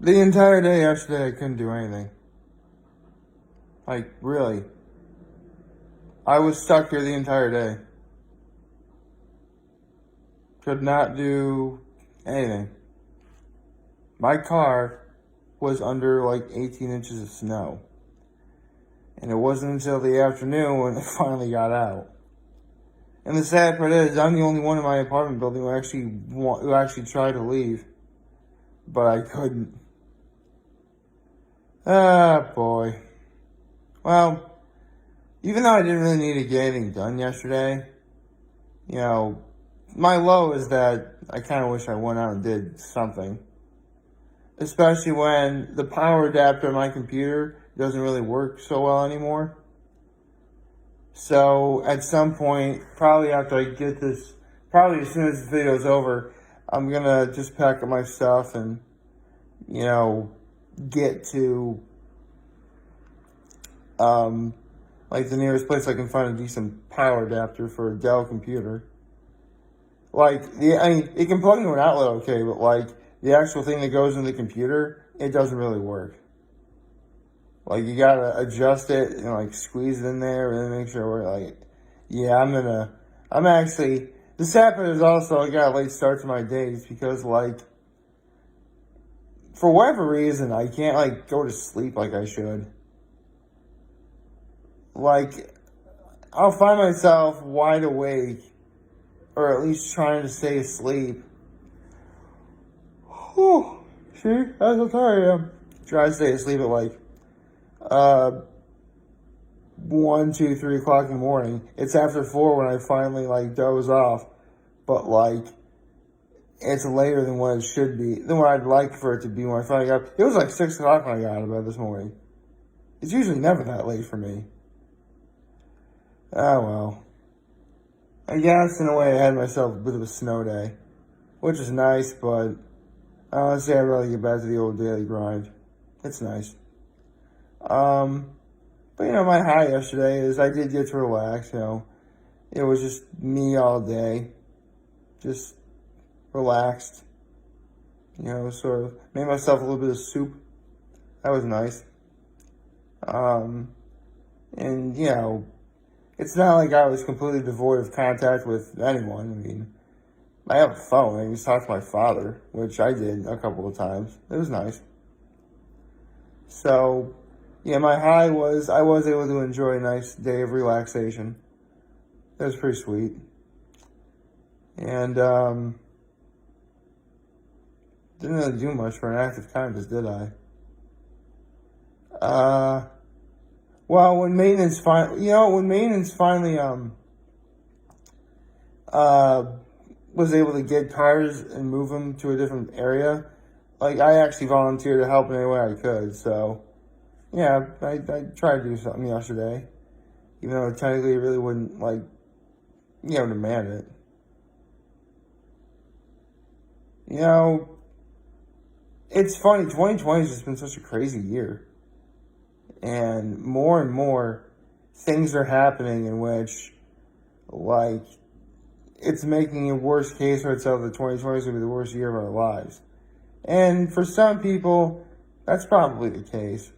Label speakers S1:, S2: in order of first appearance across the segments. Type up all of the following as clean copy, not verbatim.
S1: The entire day yesterday, I couldn't do anything. Like, really. I was stuck here the entire day. Could not do anything. My car was under like 18 inches of snow. And it wasn't until the afternoon when it finally got out. And the sad part is, I'm the only one in my apartment building who actually tried to leave, but I couldn't. Ah, boy. Well, even though I didn't really need to get anything done yesterday, you know, my low is that I kind of wish I went out and did something. Especially when the power adapter on my computer doesn't really work so well anymore. So at some point, probably after I get this, probably as soon as this video's over, I'm gonna just pack up my stuff and, you know, get to like the nearest place I can find a decent power adapter for a Dell computer. Like, I mean, it can plug into an outlet okay, but like the actual thing that goes in the computer, it doesn't really work. Like, you gotta adjust it and like squeeze it in there and then make sure we're like, yeah, I'm actually, the sad part is also I got a late start to my days because like, for whatever reason, I can't like go to sleep like I should. Like, I'll find myself wide awake or at least trying to stay asleep. Whew. See, that's how tired I am. Try to stay asleep at like, uh, 1, 2, 3 o'clock in the morning. It's after 4 when I finally like doze off. But like, it's later than what it should be, than what I'd like for it to be when I finally got. It was like 6 o'clock when I got out of bed this morning. It's usually never that late for me. Oh well. I guess in a way I had myself a bit of a snow day, which is nice, but honestly I'd rather get back to the old daily grind. It's nice. Um, but my high yesterday is I did get to relax. It was just me all day, just relaxed. Sort of made myself a little bit of soup. That was nice. Um, and it's not like I was completely devoid of contact with anyone. I mean, I have a phone. I can just talk to my father, which I did a couple of times. It was nice. So, yeah, my high was I was able to enjoy a nice day of relaxation. That was pretty sweet. And didn't really do much for an act of kindness, did I? Well, when maintenance finally uh was able to get cars and move them to a different area, like I actually volunteered to help in any way I could. So yeah, I tried to do something yesterday, even though technically it really wouldn't like demand it. You know, it's funny. 2020 has just been such a crazy year, and more things are happening in which, like, it's making a worse case for itself that 2020 is going to be the worst year of our lives. And for some people, that's probably the case.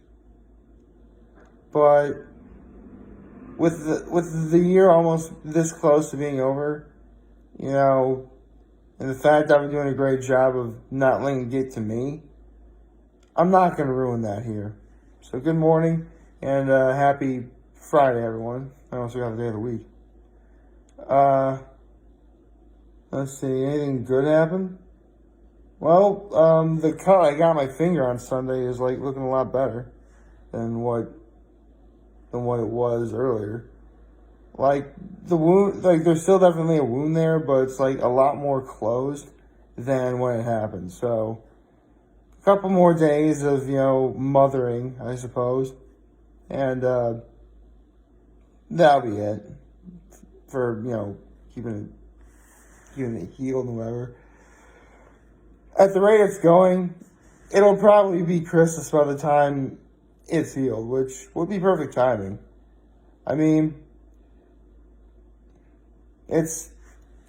S1: But with the year almost this close to being over, and the fact that I'm doing a great job of not letting it get to me, I'm not going to ruin that here. So good morning and happy Friday, everyone. I also got the day of the week. Uh, let's see, anything good happen? Well, the cut I got my finger on Sunday is like looking a lot better than what it was earlier. Like the wound, like there's still definitely a wound there, but it's like a lot more closed than when it happened. So a couple more days of mothering, I suppose, and that'll be it for keeping it healed and whatever. At the rate it's going, it'll probably be Christmas by the time it's healed, which would be perfect timing. I mean, here's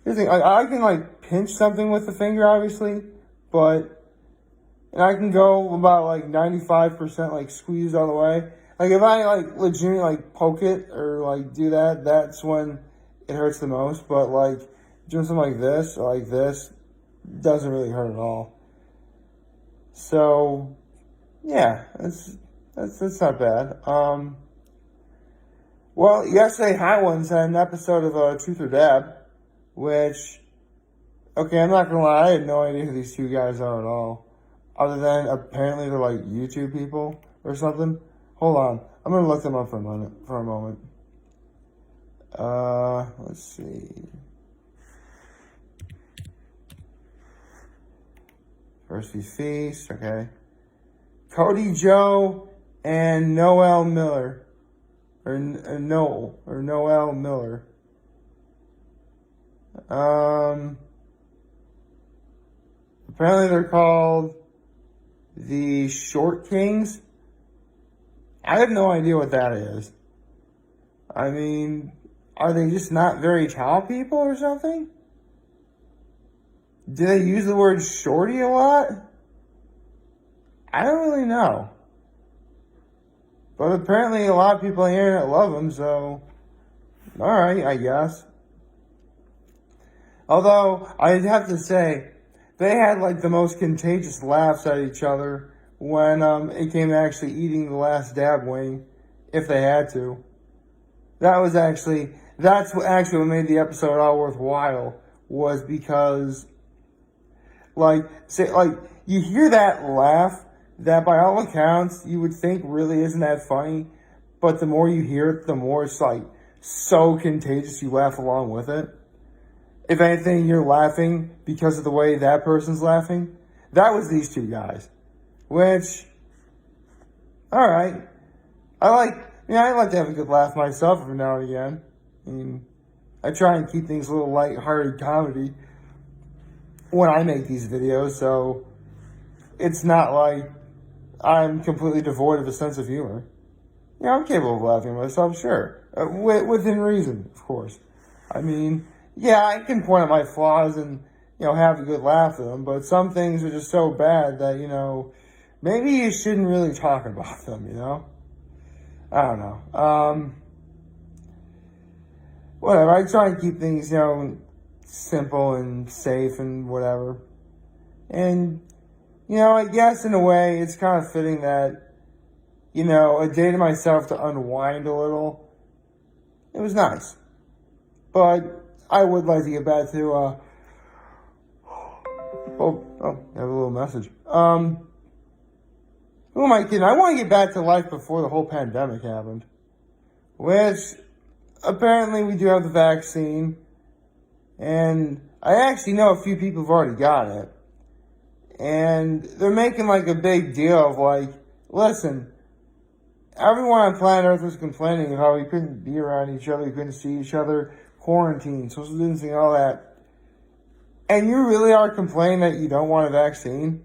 S1: the thing. I can like pinch something with the finger, obviously, but and I can go about like 95% like squeezed all the way. Like if I like legitimately like poke it or like do that, that's when it hurts the most. But like doing something like this or like this doesn't really hurt at all. So yeah, that's not bad. Well, yesterday Hot Ones had an episode of Truth or Dab, which, okay, I'm not gonna lie, I had no idea who these two guys are at all. Other than apparently they're like YouTube people or something. Hold on. I'm gonna look them up for a moment. Let's see. First Feast, okay. Cody Joe and Noel Miller. Or Noel Miller. Apparently they're called the Short Kings. I have no idea what that is. I mean, are they just not very tall people or something? Do they use the word shorty a lot? I don't really know. But apparently a lot of people on the internet love them, so alright, I guess. Although, I'd have to say, they had like the most contagious laughs at each other when it came to actually eating the last dab wing, if they had to. That's what made the episode all worthwhile, was because, you hear that laugh that by all accounts you would think really isn't that funny, but the more you hear it, the more it's like so contagious you laugh along with it. If anything, you're laughing because of the way that person's laughing. That was these two guys. Which, alright. I like to have a good laugh myself every now and again. I mean, I try and keep things a little light-hearted comedy when I make these videos, so it's not like I'm completely devoid of a sense of humor. Yeah, I'm capable of laughing at myself, sure. Within reason, of course. I mean, yeah, I can point at my flaws and, have a good laugh at them, but some things are just so bad that, maybe you shouldn't really talk about them, I don't know. Whatever, I try and keep things, simple and safe and whatever. And, I guess in a way it's kind of fitting that, a day to myself to unwind a little. It was nice. But I would like to get back to, I have a little message. Who am I kidding? I want to get back to life before the whole pandemic happened. Which, apparently we do have the vaccine. And I actually know a few people have already got it. And they're making like a big deal of like, listen, everyone on planet Earth was complaining of how we couldn't be around each other, we couldn't see each other, quarantine, social distancing, all that. And you really are complaining that you don't want a vaccine?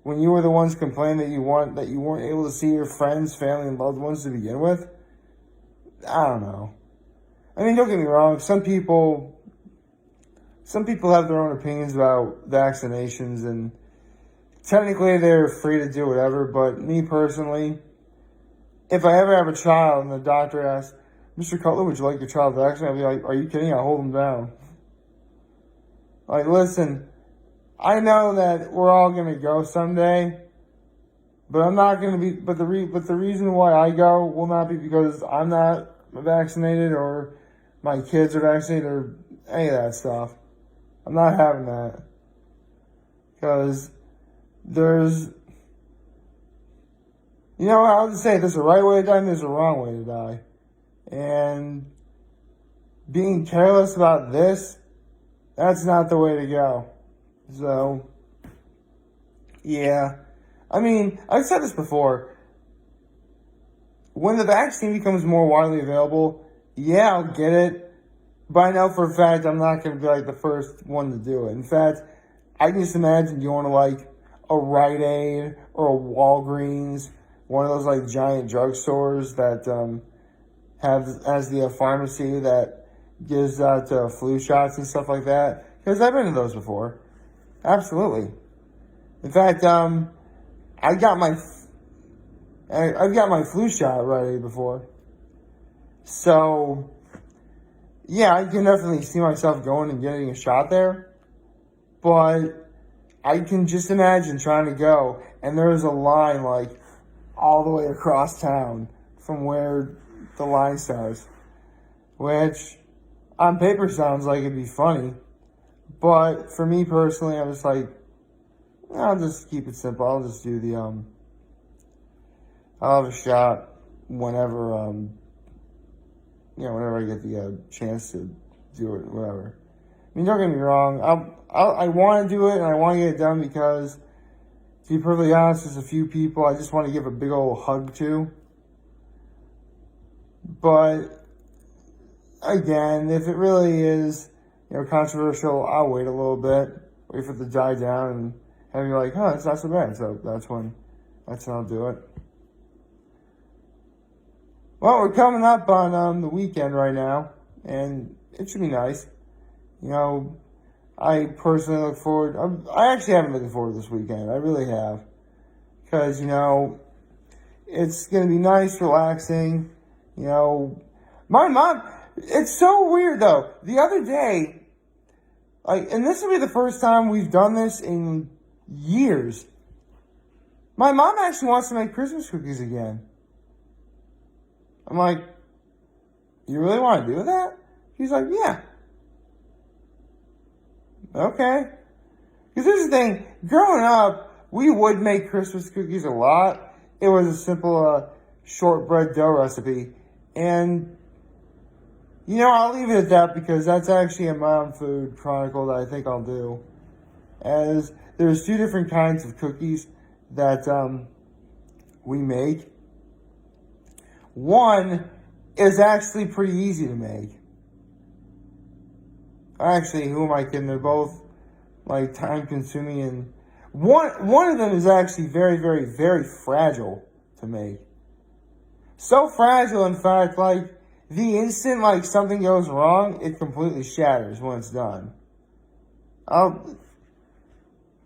S1: When you were the ones complaining that you weren't able to see your friends, family, and loved ones to begin with? I don't know. I mean, don't get me wrong, some people have their own opinions about vaccinations, and technically they're free to do whatever, but me personally, if I ever have a child and the doctor asks, Mr. Cutler, would you like your child vaccinated? I'll be like, are you kidding? I'll hold him down. Like, listen, I know that we're all going to go someday, but I'm not going to be, but the reason why I go will not be because I'm not vaccinated or my kids are vaccinated or any of that stuff. I'm not having that. Because I'll just say there's a right way to die and there's a wrong way to die. And being careless about this, that's not the way to go. So, yeah. I mean, I've said this before. When the vaccine becomes more widely available, yeah, I'll get it. But I know for a fact I'm not going to be like the first one to do it. In fact, I can just imagine going to like a Rite Aid or a Walgreens, one of those like giant drugstores that has the pharmacy that gives out flu shots and stuff like that. Because I've been to those before. Absolutely. In fact, I've got my flu shot ready before. So, yeah, I can definitely see myself going and getting a shot there. But I can just imagine trying to go, and there's a line, like, all the way across town from where the line starts. Which, on paper, sounds like it'd be funny. But for me personally, I was like, I'll just keep it simple. I'll just do I'll have a shot whenever, whenever I get the chance to do it, whatever. I mean, don't get me wrong. I want to do it, and I want to get it done because, to be perfectly honest, there's a few people I just want to give a big old hug to. But, again, if it really is, controversial, I'll wait a little bit, wait for it to die down, and have you like, it's not so bad. So that's when I'll do it. Well, we're coming up on the weekend right now, and it should be nice. I personally look forward. I actually have been looking forward to this weekend. I really have, because it's gonna be nice, relaxing. My mom. It's so weird though. The other day, and this will be the first time we've done this in years. My mom actually wants to make Christmas cookies again. I'm like, you really want to do that? He's like, yeah. Okay. Because here's the thing. Growing up, we would make Christmas cookies a lot. It was a simple shortbread dough recipe. And, I'll leave it at that because that's actually a Mom Food Chronicle that I think I'll do. As there's two different kinds of cookies that we make. One is actually pretty easy to make. Actually, who am I kidding? They're both time consuming, and one of them is actually very, very, very fragile to make. So fragile, in fact, the instant something goes wrong, it completely shatters when it's done.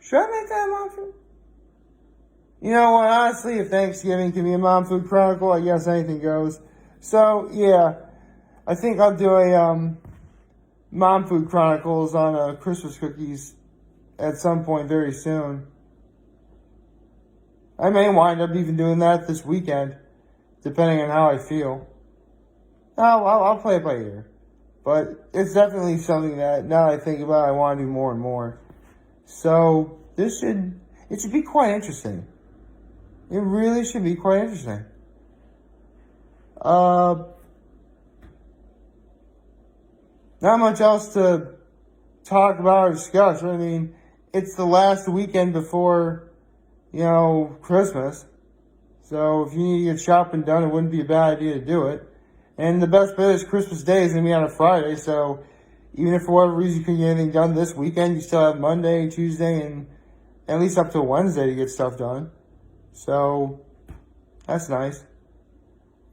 S1: Should I make that a Mom Food? You know what, honestly, if Thanksgiving can be a Mom Food Chronicle, I guess anything goes. So, yeah, I think I'll do a Mom Food Chronicles on Christmas cookies at some point very soon. I may wind up even doing that this weekend, depending on how I feel. I'll play it by ear. But it's definitely something that, now that I think about it, I want to do more and more. So, it should be quite interesting. It really should be quite interesting. Not much else to talk about or discuss. I mean, it's the last weekend before, Christmas. So if you need to get shopping done, it wouldn't be a bad idea to do it. And the best bet is Christmas Day is going to be on a Friday. So even if for whatever reason you couldn't get anything done this weekend, you still have Monday, Tuesday, and at least up to Wednesday to get stuff done. So that's nice.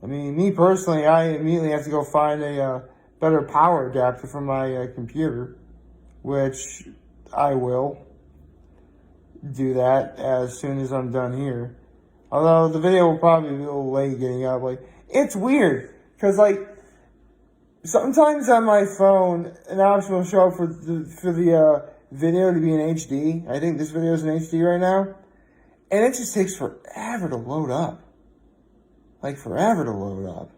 S1: I mean, me personally, I immediately have to go find a better power adapter for my computer, which I will do that as soon as I'm done here. Although the video will probably be a little late getting up. It's weird, because sometimes on my phone, an option will show up for the video to be in HD. I think this video is in HD right now. And it just takes forever to load up. Forever to load up.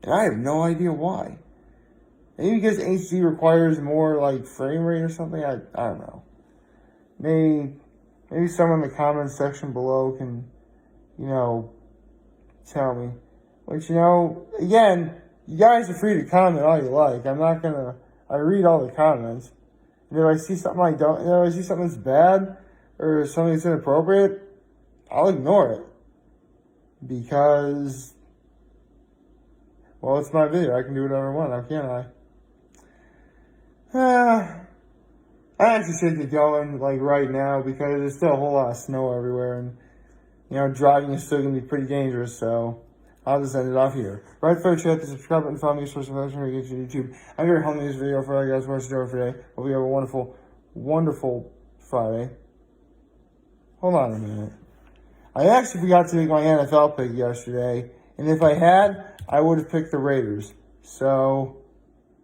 S1: And I have no idea why. Maybe because HD requires more, frame rate or something? I don't know. Maybe someone in the comments section below can, tell me. Which, again, you guys are free to comment all you like. I read all the comments. And if I see something if I see something that's bad or something that's inappropriate, I'll ignore it. Because, well, it's my video. I can do whatever I want, now can't I? I actually should get going, right now, because there's still a whole lot of snow everywhere, and, driving is still going to be pretty dangerous, so I'll just end it off here. Right, folks, you have to subscribe and follow me for some information when you get to YouTube. I'm very home this video for all you guys watching today. Hope you have a wonderful, wonderful Friday. Hold on a minute. I actually forgot to make my NFL pick yesterday, and if I had, I would have picked the Raiders. So,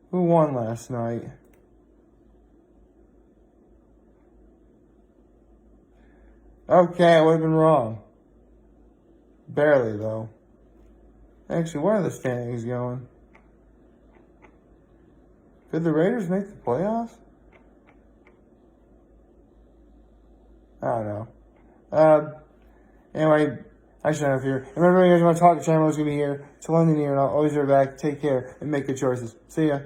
S1: who won last night? Okay, I would have been wrong. Barely, though. Actually, where are the standings going? Did the Raiders make the playoffs? I don't know. Anyway, I should have here. Remember, you guys want to talk to Chandler's going to be here. It's London here, and I'll always be back. Take care and make good choices. See ya.